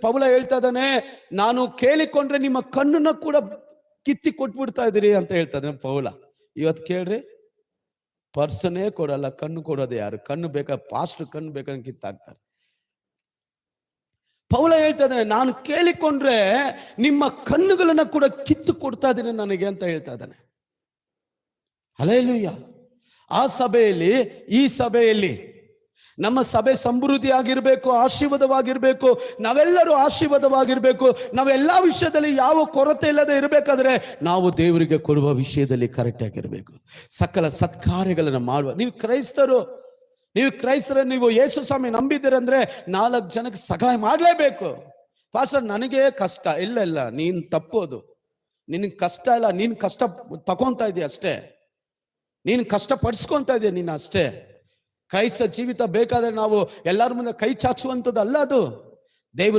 ಪೌಲ ಹೇಳ್ತಾ ಇದ್ದಾನೆ, ನಾನು ಕೇಳಿಕೊಂಡ್ರೆ ನಿಮ್ಮ ಕಣ್ಣನ್ನ ಕೂಡ ಕಿತ್ತಿ ಕೊಟ್ಬಿಡ್ತಾ ಇದ್ದೀರಿ ಅಂತ ಹೇಳ್ತಾ ಇದ್ದಾನೆ ಪೌಲ. ಇವತ್ತು ಕೇಳ್ರಿ, ಪರ್ಸನೇ ಕೊಡಲ್ಲ, ಕಣ್ಣು ಕೊಡೋದು ಯಾರು? ಕಣ್ಣು ಬೇಕಾ? ಪಾಸ್ಟ್ ಕಣ್ಣು ಬೇಕಂತ ಕಿತ್ತಾಕ್ತಾರೆ. ಪೌಲ ಹೇಳ್ತಾ ಇದ್ದಾನೆ, ನಾನು ಕೇಳಿಕೊಂಡ್ರೆ ನಿಮ್ಮ ಕಣ್ಣುಗಳನ್ನ ಕೂಡ ಕಿತ್ತು ಕೊಡ್ತಾ ಇದ್ದೀನಿ ನನಗೆ ಅಂತ ಹೇಳ್ತಾ ಇದ್ದಾನೆ. ಹಲ್ಲೆಲೂಯಾ. ಆ ಸಭೆಯಲ್ಲಿ, ಈ ಸಭೆಯಲ್ಲಿ ನಮ್ಮ ಸಭೆ ಸಮೃದ್ಧಿ ಆಗಿರ್ಬೇಕು, ಆಶೀರ್ವಾದವಾಗಿರ್ಬೇಕು, ನಾವೆಲ್ಲರೂ ಆಶೀರ್ವಾದವಾಗಿರ್ಬೇಕು. ನಾವೆಲ್ಲ ವಿಷಯದಲ್ಲಿ ಯಾವ ಕೊರತೆ ಇಲ್ಲದೆ ಇರಬೇಕಾದ್ರೆ ನಾವು ದೇವರಿಗೆ ಕೊಡುವ ವಿಷಯದಲ್ಲಿ ಕರೆಕ್ಟ್ ಆಗಿರ್ಬೇಕು. ಸಕಲ ಸತ್ಕಾರ್ಯಗಳನ್ನು ಮಾಡುವ. ನೀವು ಕ್ರೈಸ್ತರ, ನೀವು ಯೇಸು ಸ್ವಾಮಿ ನಂಬಿದ್ದೀರಂದ್ರೆ 4 ಜನಕ್ಕೆ ಸಹಾಯ ಮಾಡಲೇಬೇಕು. ಪಾಸ್ಟರ್ ನನಗೆ ಕಷ್ಟ ಇಲ್ಲ, ನೀನ್ ತಪ್ಪೋದು. ನಿನಗೆ ಕಷ್ಟ ಇಲ್ಲ, ನೀನ್ ಕಷ್ಟ ತಗೊಂತಾ ಇದೀಯ ಅಷ್ಟೇ, ನೀನು ಕಷ್ಟ ಪಡಿಸ್ಕೊಂತ ಇದೆಯಾ ನೀನು ಅಷ್ಟೇ. ಕ್ರೈಸ್ತ ಜೀವಿತ ಬೇಕಾದ್ರೆ ನಾವು ಎಲ್ಲರ ಮುಂದೆ ಕೈ ಚಾಚುವಂಥದ್ದು ಅಲ್ಲ ಅದು. ದೇವ್ರ